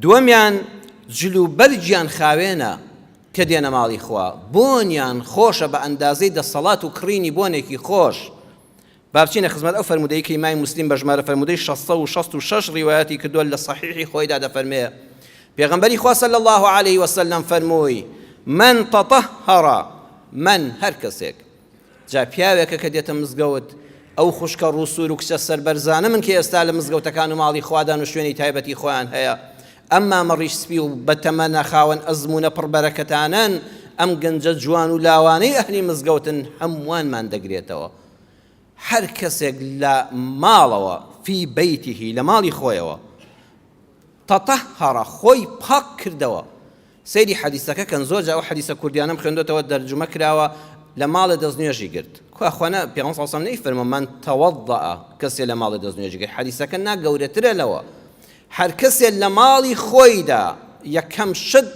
دووەمیان جلوبەرجیان خاوێنە کە دێنە ماڵی خوا، بۆنیان خۆشە بە ئەندازەی دەسەڵات و کڕینی بۆنێکی خۆش. با بچینە خزمەت ئەو فەرمودەی کە ئیمامی موسلیم بە ژمارە فەرمودەی 666 ڕیوایەتی کردووە لە صحیحی خۆیدا دەفەرمێ پێغەمبەری خوا صلی الله عليه وسلم فەرمووی من تطهر، من هەر کەسێک جا پیاوێکە کە دێتە مزگەوت ئەو خوشکە ڕووسور و کچە سەربەرزانە من کە ئێستا لە مزگەوتەکان و ماڵی خوادان و شوێنی تایبەتی خۆیان هەیە، ئەمما مەڕیش سپی و بەتەمەنە خاوەن ئەزمونە پڕبەرەکەتانن، ئەم گەنجە جوان و لاوانەی ئەهلی مزگەوتن هەمووانمان دەگرێتەوە. هەر کەسێک لە ماڵەوە فی بەیتیهی لە ماڵی خۆیەوە تەطەهەرە خۆی پاک کردەوە. سەیری حەدیسەکە کەن زۆر جا ئەو حەدیسە کوردیانەم خوێندوێتەوە دەرجمە کراوە لە ماڵە دەستنوێژی گرت. خواخواانە پێغەمبەر صلی الله علیه و سلم نەیفەرمە من تەوەضەئە کەسێ لە ماڵە دەستنوێژی گرت، حەدیسەکە نا گەورەترە لەوە. هەر کەسێ لە ماڵی خۆیدا یەکەم شت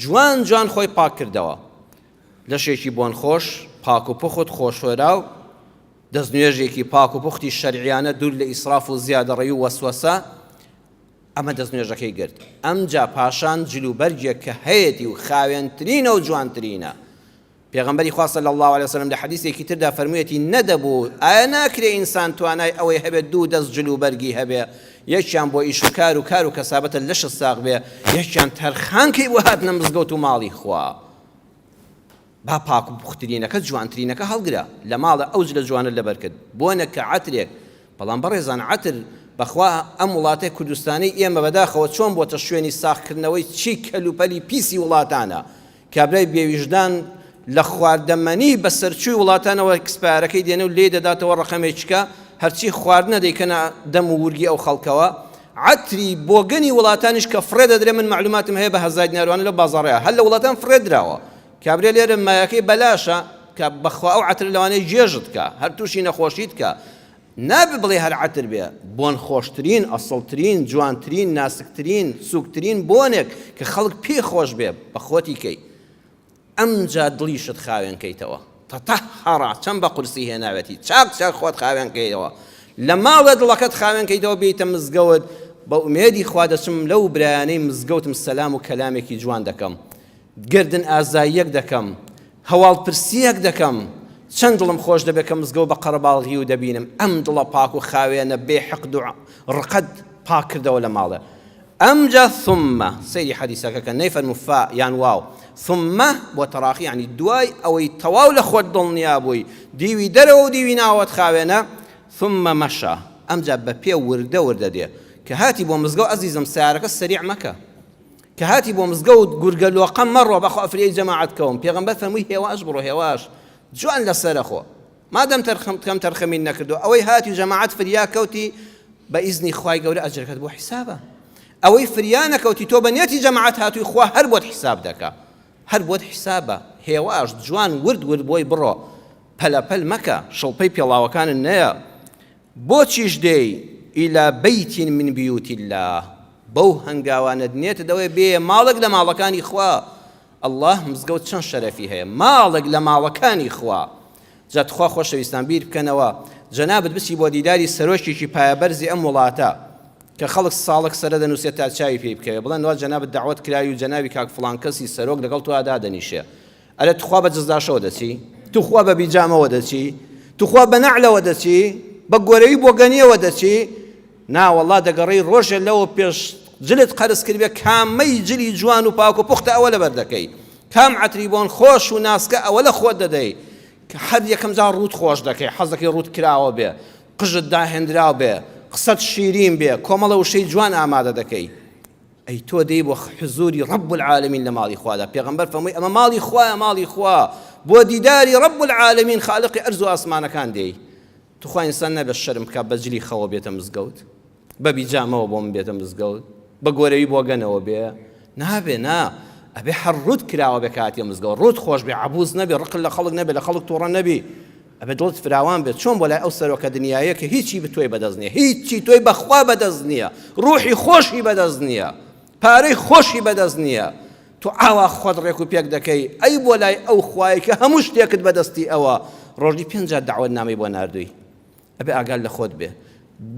جوان جوان خۆی پاک کردەوە، لەشێکی بۆن خۆش پاک و پوخت خۆشوێرا و دەستنوێژێکی پاک و پوختی شەرعیانە دوور لە ئیسراف و زیادەڕەوی و وەسوەسە، ئەمە دەستنوێژەکەی گرت. ئەمجا پاشان جلوبەرجێک کە هەیەی و خاوێنترینە و جوانترینە. پێغەمبەری خوا صلی الله علیه وسلم لە حەدیثێکی تردا فەرموویەتی نەدەبوو ئایا ناکرێ ئینسان توانای ئەوەی هەبێت دوو دەست جلوبەرگی هەبێ، یەکیان بۆ ئیش و کار و کەسابەتە لەش ساغ بێ، یەکیان تەرخانکەی بۆ هاتنە مزگەوت و ماڵی خوا. با پاک و پوخترینەکە جوانترینەکە هەڵگرە لە ماڵە ئەوج لە جوانە لەبەر کرد بۆنە کە عەترێک. بەڵام بەڕێزان عەتر بەخوا ئەم وڵاتەی کوردستانی ئێمە بەداخەوە چۆن بۆتە شوێنی ساختکردنەوەی چی کەلوپەلی پیسی وڵاتانە، کابرای بێویژدان لە خواردەمەنی بەسەرچووی وڵاتانەوە کسپارەکەی دێنە و لێ دەداتەوە ڕقەمێککە هەرچی خواردنە دەیکەنە دەم و ورگی ئەو خەڵکەوە. عەتری بۆگەنی وڵاتانیش کە فڕێ دەدرێ، من معلوماتم هەیە بە هەزار دیناروانە لە بازاڕەیە هەر لە وڵاتان فڕێ درراوە، کابرا لێرە مایەکەی بەلاشە کە بەخوا ئەو عەتر لەوانەیە جێژت کە هەر تووشی نەخۆشیت کە نابێ بڵێ هەر عەتر بێ، بۆن خۆشترین ئەسڵترین جوانترین ناسکترین سووکترین بۆنێک کە خەڵک پێ خۆش بێ بە خۆتی کەی، ئەمجا دڵیشت خاوێنکەیتەوە. تەطەهەرە چەند بە قورسی هێناوێتی چاک خۆت خاوێنکەیتەوە، لە ماڵە دڵەکەت خاوێنکەیتەوە بێیتە مزگەوت بە ئومێدی خوا دەچم لەو برایانەی مزگەوتم سەلام و کەلامێکی جوان دەکەم، گردن ئازاییەک دەکەم، هەواڵ پرسیەک دەکەم، چەند دڵم خۆش دەبێت کە مزگەوت بە قەرەباڵغی و دەبینم ئەم دڵە پاک و خاوێنە بێ حەقد و ڕقەت پاک کردەوە لە ماڵە. ئەمجا ثمە سەیری حەدیسەکە کە نەیفەرموو فا یان واو، ثمە بۆ تەراخی یعنی دوای ئەوەی تەواو لە خۆت دڵنیا بووی دیوی دەرەوە و دیوی ناوەت خاوێنە، ثمە مەشە ئەمجا بە پێ وردە دێ کە هاتی بۆ مزگەوت ئەزیزم سیارەکە سەریع مەکە، کە هاتی بۆ مزگەوت گورگەلۆقە مەڕۆ بەخوا ئەفرەی جەماعەت کەوم. پێغەمبەر فەرمووی هێواش بڕۆ هێواش جوان لەسەرە خۆ مادەم کەم تەرخەمین نەکردو، ئەوەی هاتی جەماعەت فریا کەوتی بە ئیزنی خوای گەورە ئەجرەکەت بۆ حیسابە، ئەوەی فریا نەکەوتی تۆ بە نیەتی جەماعەت هاتووی خوا هەر بۆت حیساب دەکا، هەر بۆت حیسابە. هێواش جوان ورد بۆی بڕۆ پەلەپەل مەکە، شڵپەی پێڵاوەکانت نەیە. بۆچیش دێی ئیلا بەیتین من بیوتی الله، بەو هەنگاوانە دنێتە دەوێ بێ ماڵێک لە ماڵەکانی خوا. الله مزگەوت چەند شەرەفی هەیە، ماڵێک لە ماڵەکانی خوا. جات خوا خۆشەویستان بیر بکەنەوە جەنابەت بچی بۆ دیداری سەرۆشتێکی پایەبەرزی ئەم وڵاتە کە خەڵک ساڵک سەرە دەنووسێت تا چاوی پێی بکەوێ، بڵێن وا جەنابەت داوەت کراوی و جەنابی کاک فڵان کەسی سەرۆک لەگەڵ تۆ دادەنیشێ، ئەرێ توخوا بە جزداشەوە دەچی، توخوا بە بیجامەوە دەچی، توخوا بە نەعلەوە دەچی، بە گۆرەوی بۆگەنیەوە دەچی، نا وەڵڵا دەگەڕێی ڕۆژێ لەوە پێش جلت قەرز کردبێ کامەی جلی جوان و پاک و پوختە ئەوە لەبەر دەکەی، کام عەتری بۆن خۆش و ناسکە ئەوە لە خۆت دەدەی کە هەر یەکەم جار ڕوت خۆش دەکەی، حەز دەکەی ڕوت کراوە بێ، قژت داهێنراو بێ، قسەت شیرین بێ، کۆمەڵە وشەی جوان ئامادە دەکەی. ئەی تۆ دەی بۆ حزوری ڕەب العالەمین لە ماڵی خوادا. پێغەمبەر فەرمووی ئەمە ماڵی خوایە، ماڵی خوا، بۆ دیداری ڕەب العالەمین خالقی ئەرز و ئاسمانەکان دێی. توخوا ئینسان نەبێت شەرم بکات بە جلی خەوە بێتە مزگەوت، بە بیجامەوە بۆ من بێتە مزگەوت، بە گۆرەوی بۆگەنەوە بێ، نابێ نا ئەبێ هەر ڕوت کراوە بێ کاتی مزگەوت، ڕوت خۆش بێ، عەبوس نەبێ، ڕقل لە خەڵک نەبێ، لە خەڵک تووڕە نەبی، ئەبێ دڵت فراوان بێت. چۆن بۆ لای ئەو سەرۆکە دنیایە کە هیچی بتۆی بەدەست نییە، هیچی تۆی بەخوا بەدەست نییە، ڕوحی خۆشی بەدەست نییە، پارەی خۆشی بەدەست نییە، تۆ ئاوا خۆت ڕێک و پێک دەکەی، ئەی بۆ لای ئەو خوای کە هەموو شتێکت بەدەستی ئەوە ڕۆژی 5 جار داوەت نامەی بۆ ناردووی. ئەبێ ئاگال لە خۆت بێ.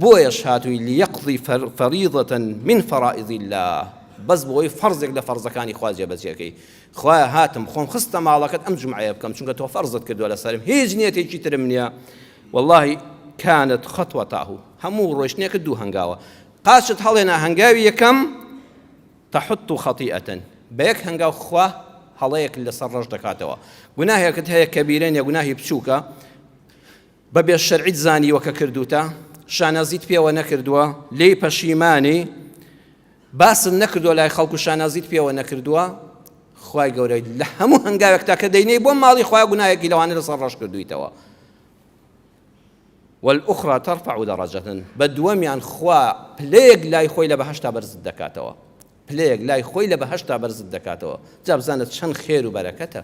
بۆیەش هاتووی لیەقضی فەریضەتەن من فەرائض الله، بەس بۆی فەرزێک لە فەرزەکانی خوا جێبەجێکەی خوایە هاتم خۆم خستە ماڵەکەت ئەم جومعەیە بکەم چونکە تۆ فەرزت کردووە لەسەرم هیچ نیەتێکی ترم نییە والله كانت خطوته هەموو ڕۆیشتنێکە دوو هەنگاوە قاچت هەڵێنا هەنگاوی یەکەم تحط خطيئة بەیەک هەنگاو خوا هەڵەیەک لەسەر ڕەش دەکاتەوە گوناهێکت هەیە کەبیرەن یا گوناهی بچووکە بەبێ شەرعیت زانیوە کە کردوتە شانازیت پێوە نەکردووە لێی پەشیمانی باسن نەکردووە لای خەڵک و شانازیت پێوە نەکردووە خوای گەورەی لە هەموو هەنگاوێک تاکە دەینەی بۆ ماڵی خوای گوناهێکی لەوانە لەسەر ڕەش کردویتەوە والأخرى ترفع درجة بدواميان خوا بليغ لا يخوي لبهشتا برز الدكاتوا بليغ لا يخوي لبهشتا برز الدكاتوا جاب زانت شن خير وبركته